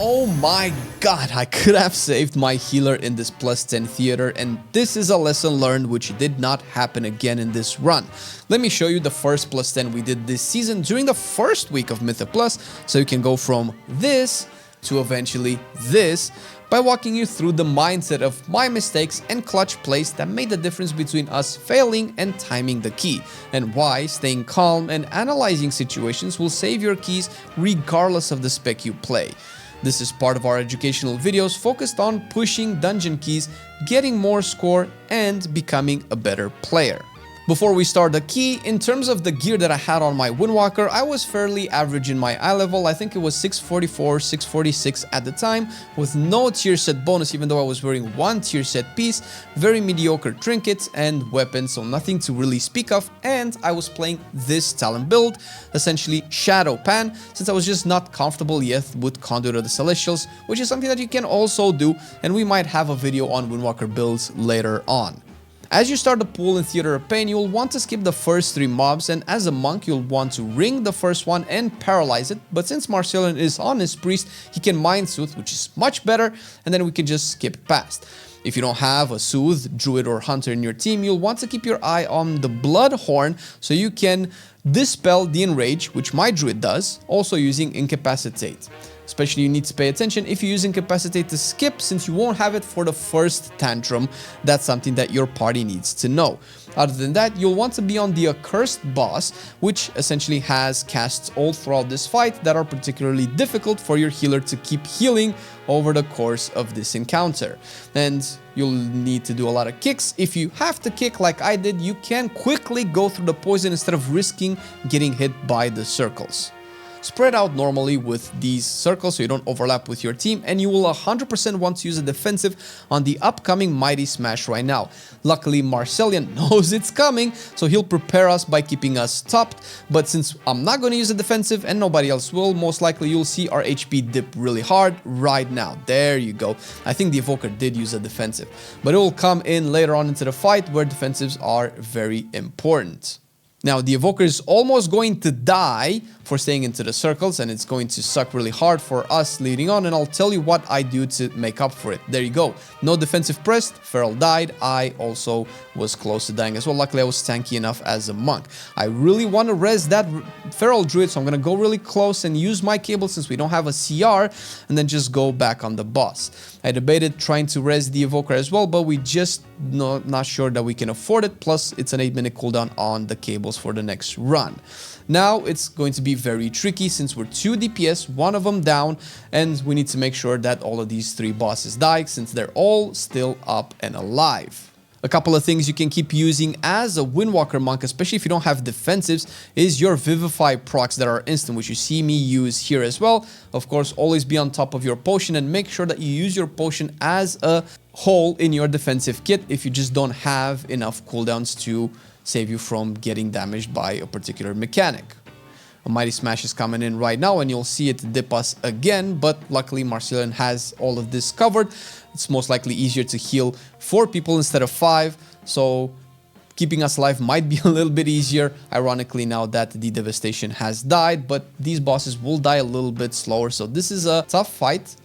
Oh my god, I could have saved my healer in this +10 theater, and this is a lesson learned which did not happen again in this run. Let me show you the first +10 we did this season during the first week of Mythic Plus, so you can go from this to eventually this by walking you through the mindset of my mistakes and clutch plays that made the difference between us failing and timing the key, and why staying calm and analyzing situations will save your keys regardless of the spec you play. This is part of our educational videos focused on pushing dungeon keys, getting more score, and becoming a better player. Before we start the key, in terms of the gear that I had on my Windwalker, I was fairly average in my eye level. I think it was 644, 646 at the time, with no tier set bonus, even though I was wearing one tier set piece, very mediocre trinkets and weapons, so nothing to really speak of, and I was playing this talent build, essentially Shadow Pan, since I was just not comfortable yet with Conduit of the Celestials, which is something that you can also do, and we might have a video on Windwalker builds later on. As you start the pool in Theater of Pain, you'll want to skip the first 3 mobs, and as a monk you'll want to ring the first one and paralyze it, but since Marcelian is on his priest, he can Mind Soothe, which is much better, and then we can just skip past. If you don't have a Soothe, Druid or Hunter in your team, you'll want to keep your eye on the Bloodhorn so you can dispel the Enrage, which my Druid does, also using Incapacitate. Especially you need to pay attention if you use Incapacitate to skip, since you won't have it for the first tantrum. That's something that your party needs to know. Other than that, you'll want to be on the Accursed boss, which essentially has casts all throughout this fight that are particularly difficult for your healer to keep healing over the course of this encounter. And you'll need to do a lot of kicks. If you have to kick like I did, you can quickly go through the poison instead of risking getting hit by the circles. Spread out normally with these circles so you don't overlap with your team, and you will 100% want to use a defensive on the upcoming Mighty Smash right now. Luckily, Marcelian knows it's coming, so he'll prepare us by keeping us topped, but since I'm not going to use a defensive and nobody else will, most likely you'll see our HP dip really hard right now. There you go. I think the Evoker did use a defensive, but it will come in later on into the fight where defensives are very important. Now, the Evoker is almost going to die for staying into the circles, and it's going to suck really hard for us leading on, and I'll tell you what I do to make up for it. There you go. No defensive pressed, Feral died. I also was close to dying as well. Luckily, I was tanky enough as a monk. I really want to res that Feral Druid, so I'm going to go really close and use my cable since we don't have a CR, and then just go back on the boss. I debated trying to res the Evoker as well, but we just not sure that we can afford it, plus it's an 8-minute cooldown on the cables for the next run. Now it's going to be very tricky since we're 2 DPS, one of them down, and we need to make sure that all of these 3 bosses die since they're all still up and alive. A couple of things you can keep using as a Windwalker Monk, especially if you don't have defensives, is your Vivify procs that are instant, which you see me use here as well. Of course, always be on top of your potion and make sure that you use your potion as a whole in your defensive kit if you just don't have enough cooldowns to save you from getting damaged by a particular mechanic. A Mighty Smash is coming in right now and you'll see it dip us again, but luckily Marcelian has all of this covered. It's most likely easier to heal 4 people instead of 5, so keeping us alive might be a little bit easier, ironically, now that the devastation has died, but these bosses will die a little bit slower, so this is a tough fight.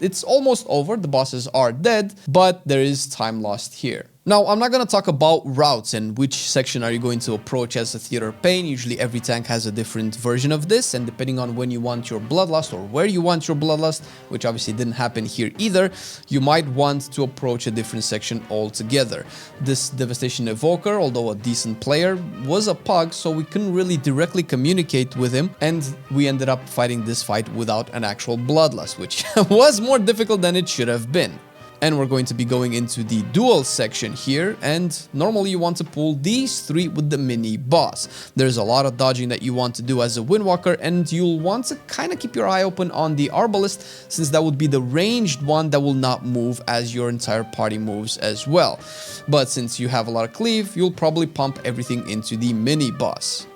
It's almost over, the bosses are dead, but there is time lost here. Now, I'm not going to talk about routes and which section are you going to approach as a Theater of Pain. Usually every tank has a different version of this, and depending on when you want your Bloodlust or where you want your Bloodlust, which obviously didn't happen here either, you might want to approach a different section altogether. This Devastation Evoker, although a decent player, was a pug, so we couldn't really directly communicate with him, and we ended up fighting this fight without an actual Bloodlust, which was more difficult than it should have been. And we're going to be going into the Duel section here, and normally you want to pull these 3 with the mini boss. There's a lot of dodging that you want to do as a Windwalker, and you'll want to kind of keep your eye open on the Arbalest, since that would be the ranged one that will not move as your entire party moves as well. But since you have a lot of cleave, you'll probably pump everything into the mini boss.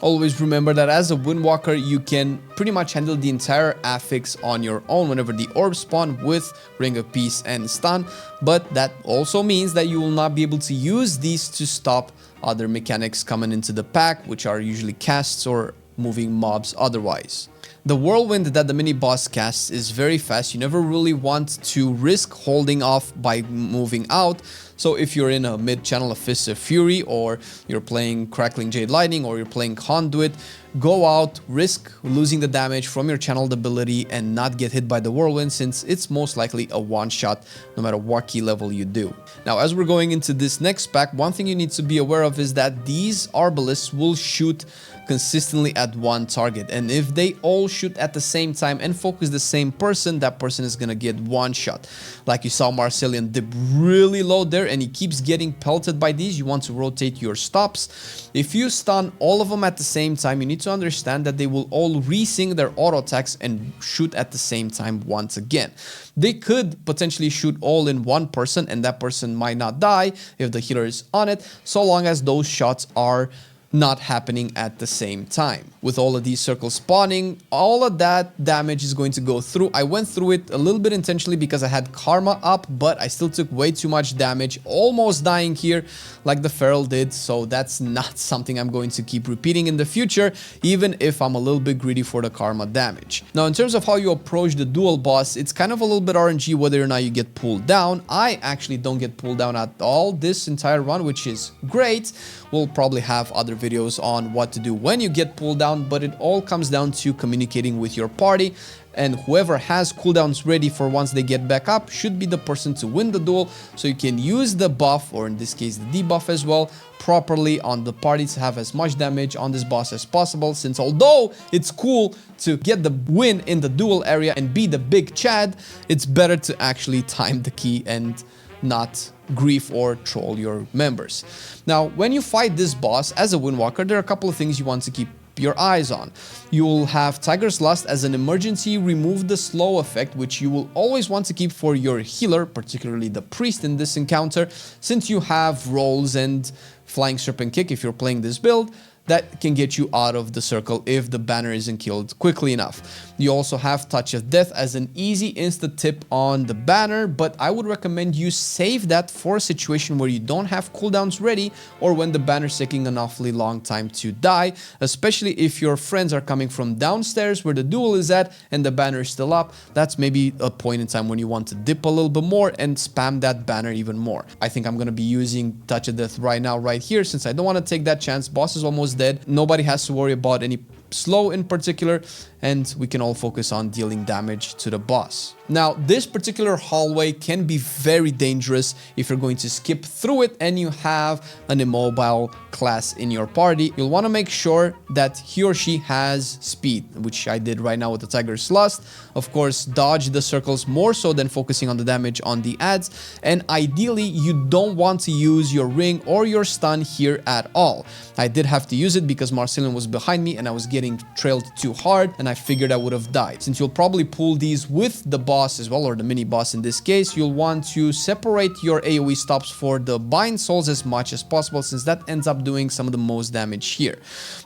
Always remember that as a Windwalker, you can pretty much handle the entire affix on your own whenever the orbs spawn with Ring of Peace and Stun, but that also means that you will not be able to use these to stop other mechanics coming into the pack, which are usually casts or moving mobs otherwise. The whirlwind that the mini boss casts is very fast. You never really want to risk holding off by moving out. So if you're in a mid-channel of Fists of Fury, or you're playing Crackling Jade Lightning, or you're playing Conduit, go out, risk losing the damage from your channeled ability and not get hit by the whirlwind, since it's most likely a one-shot no matter what key level you do. Now, as we're going into this next pack, one thing you need to be aware of is that these Arbalists will shoot consistently at one target, and if they all shoot at the same time and focus the same person, that person is gonna get one shot. Like you saw Marcelian dip really low there, and he keeps getting pelted by these. You want to rotate your stops. If you stun all of them at the same time, you need to understand that they will all resync their auto attacks and shoot at the same time once again. They could potentially shoot all in one person, and that person might not die if the healer is on it, so long as those shots are not happening at the same time. With all of these circles spawning, all of that damage is going to go through. I went through it a little bit intentionally because I had Karma up, but I still took way too much damage, almost dying here like the Feral did, so that's not something I'm going to keep repeating in the future, even if I'm a little bit greedy for the Karma damage. Now, in terms of how you approach the Duel boss, it's kind of a little bit RNG whether or not you get pulled down. I actually don't get pulled down at all this entire run, which is great. We'll probably have other videos on what to do when you get pulled down, but it all comes down to communicating with your party, and whoever has cooldowns ready for once they get back up should be the person to win the duel, so you can use the buff, or in this case the debuff as well, properly on the party to have as much damage on this boss as possible, since although it's cool to get the win in the duel area and be the big Chad, it's better to actually time the key and not grief or troll your members. Now, when you fight this boss as a Windwalker, there are a couple of things you want to keep your eyes on. You will have Tiger's Lust as an emergency remove the slow effect, which you will always want to keep for your healer, particularly the priest in this encounter, since you have rolls and Flying Serpent Kick if you're playing this build that can get you out of the circle if the banner isn't killed quickly enough. You also have Touch of Death as an easy insta tip on the banner, but I would recommend you save that for a situation where you don't have cooldowns ready, or when the banner's taking an awfully long time to die, especially if your friends are coming from downstairs where the duel is at and the banner is still up. That's maybe a point in time when you want to dip a little bit more and spam that banner even more. I think I'm going to be using Touch of Death right now, right here, since I don't want to take that chance. Boss is almost dead. Nobody has to worry about any slow in particular, and we can all focus on dealing damage to the boss. Now, this particular hallway can be very dangerous if you're going to skip through it and you have an immobile class in your party. You'll want to make sure that he or she has speed, which I did right now with the Tiger's Lust. Of course, dodge the circles more so than focusing on the damage on the ads, and ideally you don't want to use your ring or your stun here at all. I did have to use it because Marcelian was behind me and I was getting trailed too hard, and I figured I would have died. Since you'll probably pull these with the boss as well, or the mini boss in this case, you'll want to separate your AoE stops for the bind souls as much as possible, since that ends up doing some of the most damage here.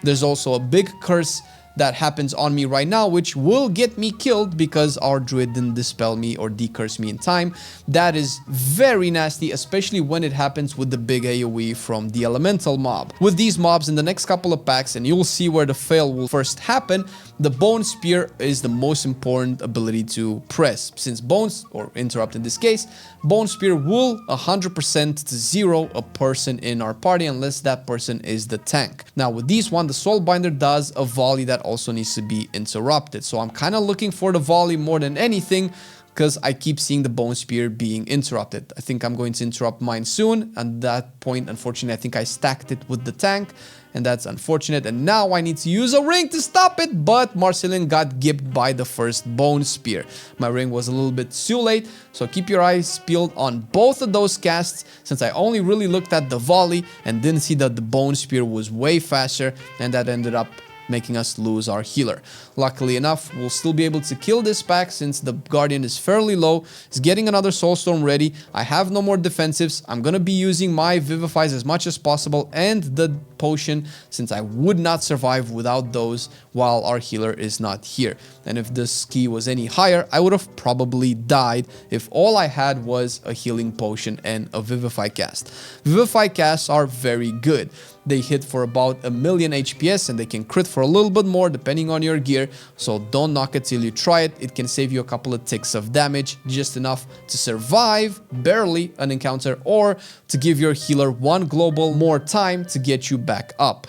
There's also a big curse that happens on me right now, which will get me killed because our druid didn't dispel me or decurse me in time. That is very nasty, especially when it happens with the big AoE from the elemental mob. With these mobs in the next couple of packs, and you'll see where the fail will first happen, the Bone Spear is the most important ability to press, since Bones, or Interrupt in this case, Bone Spear will 100% to 0 a person in our party unless that person is the tank. Now with these one, the Soul Binder does a volley that also needs to be interrupted, so I'm kind of looking for the volley more than anything, because I keep seeing the Bone Spear being interrupted. I think I'm going to interrupt mine soon. At that point, unfortunately, I think I stacked it with the tank, and that's unfortunate. And now I need to use a ring to stop it, but Marcelian got gipped by the first Bone Spear. My ring was a little bit too late, so keep your eyes peeled on both of those casts, since I only really looked at the volley and didn't see that the Bone Spear was way faster, and that ended up making us lose our healer. Luckily enough, we'll still be able to kill this pack since the Guardian is fairly low. He's getting another Soulstorm ready. I have no more defensives. I'm gonna be using my Vivifies as much as possible and the potion, since I would not survive without those while our healer is not here. And if this key was any higher, I would have probably died if all I had was a healing potion and a Vivify cast. Vivify casts are very good. they hit for about 1,000,000 HPS, and they can crit for a little bit more depending on your gear. So don't knock it till you try it. It can save you a couple of ticks of damage, just enough to survive barely an encounter, or to give your healer one global more time to get you back up.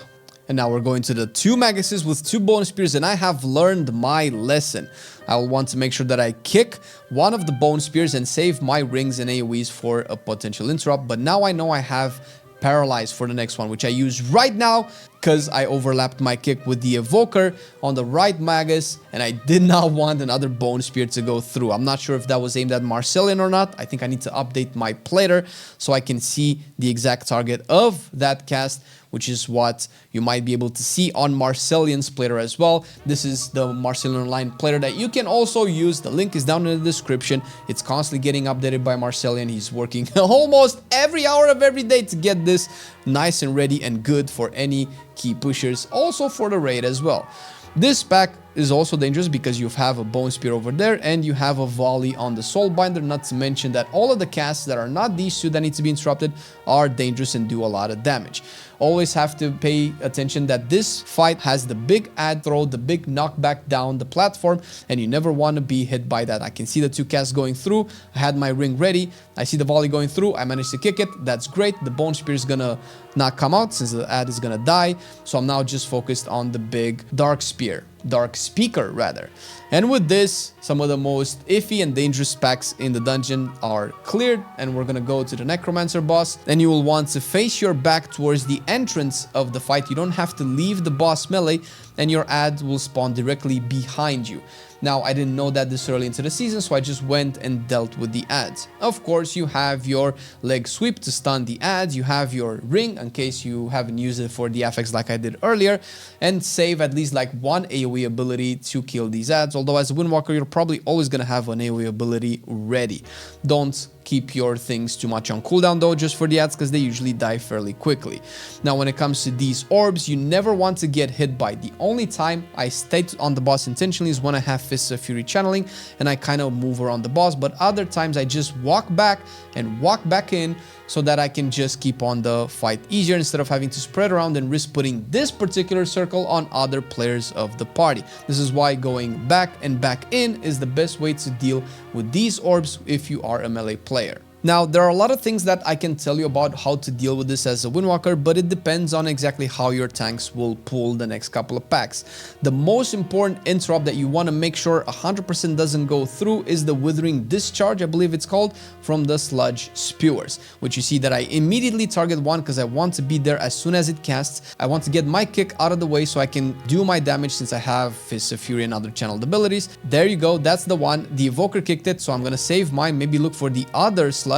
And now we're going to the 2 Maguses with 2 bone spears, and I have learned my lesson. I will want to make sure that I kick one of the bone spears and save my rings and AoEs for a potential interrupt. But now I know I have paralyzed for the next one, which I use right now because I overlapped my kick with the evoker on the right Magus, and I did not want another bone spear to go through. I'm not sure if that was aimed at Marcelian or not. I think I need to update my plater so I can see the exact target of that cast, which is what you might be able to see on Marcelian's plater as well. This is the Marcelian Online plater that you can also use. The link is down in the description. It's constantly getting updated by Marcelian. He's working almost every hour of every day to get this nice and ready and good for any key pushers, also for the raid as well. This pack is also dangerous because you have a bone spear over there and you have a volley on the soulbinder, not to mention that all of the casts that are not these two that need to be interrupted are dangerous and do a lot of damage. Always have to pay attention that this fight has the big ad throw, the big knockback down the platform, and you never want to be hit by that. I can see the 2 casts going through. I had my ring ready. I see the volley going through. I managed to kick it. That's great. The bone spear is gonna not come out since the ad is gonna die. So I'm now just focused on the big dark speaker rather. And with this, some of the most iffy and dangerous packs in the dungeon are cleared, and we're gonna go to the Necromancer boss. And you will want to face your back towards the entrance of the fight. You don't have to leave the boss melee, and your ad will spawn directly behind you. Now, I didn't know that this early into the season, so I just went and dealt with the ads. Of course, you have your leg sweep to stun the ads, you have your ring in case you haven't used it for the affix like I did earlier, and save at least like 1 AoE ability to kill these ads. Although as a Windwalker, you're probably always gonna have an AoE ability ready. Don't keep your things too much on cooldown though, just for the ads, because they usually die fairly quickly. Now, when it comes to these orbs, you never want to get hit by. The only time I stayed on the boss intentionally is when I have Fists of Fury channeling and I kind of move around the boss, but other times I just walk back and walk back in so that I can just keep on the fight easier instead of having to spread around and risk putting this particular circle on other players of the party. This is why going back and back in is the best way to deal with these orbs if you are a melee player. Now, there are a lot of things that I can tell you about how to deal with this as a Windwalker, but it depends on exactly how your tanks will pull the next couple of packs. The most important interrupt that you want to make sure 100% doesn't go through is the Withering Discharge, I believe it's called, from the Sludge Spewers, which you see that I immediately target one because I want to be there as soon as it casts. I want to get my kick out of the way so I can do my damage since I have Fists of Fury and other channeled abilities. There you go, that's the one. The Evoker kicked it, so I'm going to save mine, maybe look for the other Sludge,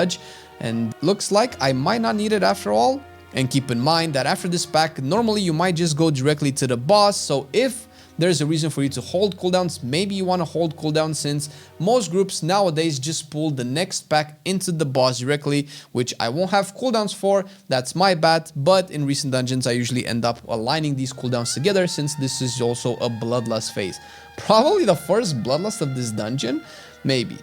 and looks like I might not need it after all. And keep in mind that after this pack, normally you might just go directly to the boss, so if there's a reason for you to hold cooldowns, maybe you want to hold cooldown, since most groups nowadays just pull the next pack into the boss directly, which I won't have cooldowns for. That's my bad, but in recent dungeons I usually end up aligning these cooldowns together since this is also a bloodlust phase. Probably the first bloodlust of this dungeon, maybe.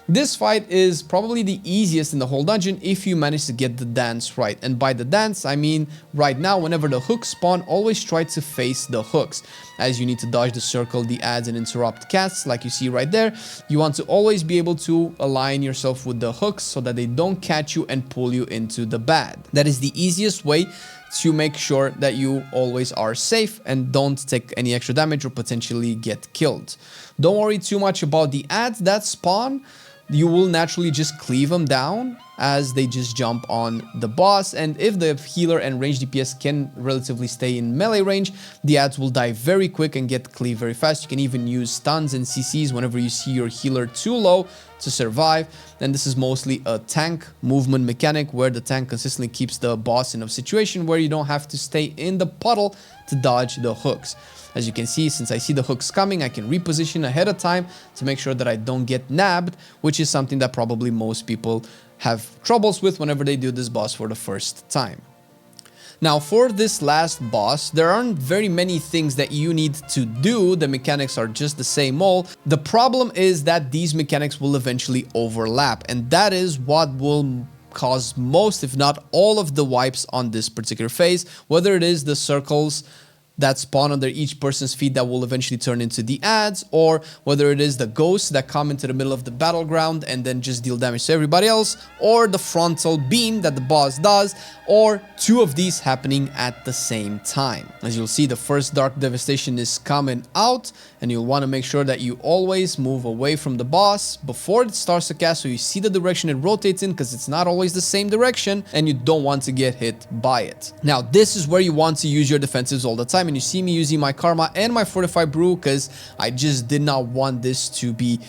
This fight is probably the easiest in the whole dungeon if you manage to get the dance right. And by the dance, I mean right now, whenever the hooks spawn, always try to face the hooks, as you need to dodge the circle, the ads, and interrupt casts like you see right there. You want to always be able to align yourself with the hooks so that they don't catch you and pull you into the bad. That is the easiest way to make sure that you always are safe and don't take any extra damage or potentially get killed. Don't worry too much about the ads that spawn. You will naturally just cleave them down as they just jump on the boss, and if the healer and range DPS can relatively stay in melee range, the ads will die very quick and get cleaved very fast. You can even use stuns and CCs whenever you see your healer too low to survive, and this is mostly a tank movement mechanic where the tank consistently keeps the boss in a situation where you don't have to stay in the puddle to dodge the hooks. As you can see, since I see the hooks coming, I can reposition ahead of time to make sure that I don't get nabbed, which is something that probably most people have troubles with whenever they do this boss for the first time. Now, for this last boss, there aren't very many things that you need to do. The mechanics are just the same all. The problem is that these mechanics will eventually overlap, and that is what will cause most, if not all, of the wipes on this particular phase, whether it is the circles that spawn under each person's feet that will eventually turn into the ads, or whether it is the ghosts that come into the middle of the battleground and then just deal damage to everybody else, or the frontal beam that the boss does, or two of these happening at the same time. As you'll see, the first Dark Devastation is coming out, and you'll want to make sure that you always move away from the boss before it starts to cast, so you see the direction it rotates in, because it's not always the same direction, and you don't want to get hit by it. Now, this is where you want to use your defensives all the time, and you see me using my Karma and my Fortified Brew because I just did not want this to be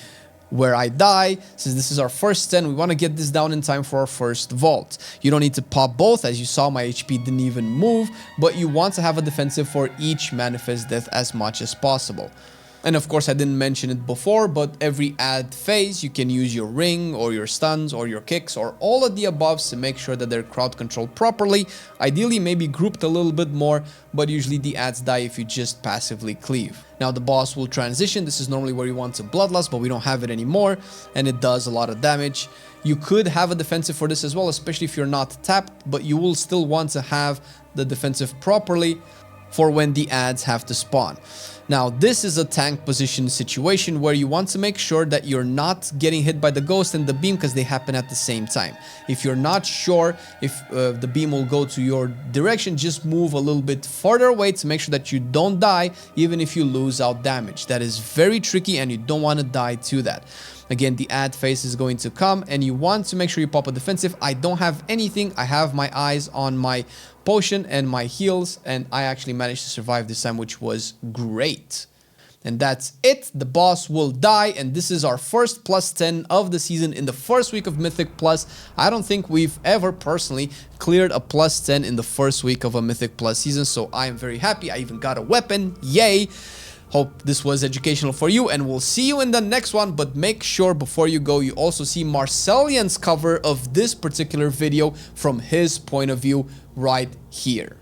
where I die. Since this is our first 10, we want to get this down in time for our first vault. You don't need to pop both. As you saw, my HP didn't even move, but you want to have a defensive for each Manifest Death as much as possible. And of course, I didn't mention it before, but every ad phase, you can use your ring or your stuns or your kicks or all of the above to make sure that they're crowd controlled properly. Ideally, maybe grouped a little bit more, but usually the ads die if you just passively cleave. Now, the boss will transition. This is normally where you want to Bloodlust, but we don't have it anymore, and it does a lot of damage. You could have a defensive for this as well, especially if you're not tapped, but you will still want to have the defensive properly for when the ads have to spawn. Now, this is a tank position situation where you want to make sure that you're not getting hit by the ghost and the beam because they happen at the same time. If you're not sure if the beam will go to your direction, just move a little bit further away to make sure that you don't die even if you lose out damage. That is very tricky and you don't want to die to that. Again, the ad phase is going to come and you want to make sure you pop a defensive. I don't have anything. I have my eyes on my potion and my heals, and I actually managed to survive this time, which was great. And that's it. The boss will die, and this is our first plus 10 of the season in the first week of Mythic Plus. I don't think we've ever personally cleared a plus 10 in the first week of a Mythic Plus season, so I am very happy. I even got a weapon. Yay! Hope this was educational for you, and we'll see you in the next one. But make sure before you go, you also see Marcelian's cover of this particular video from his point of view right here.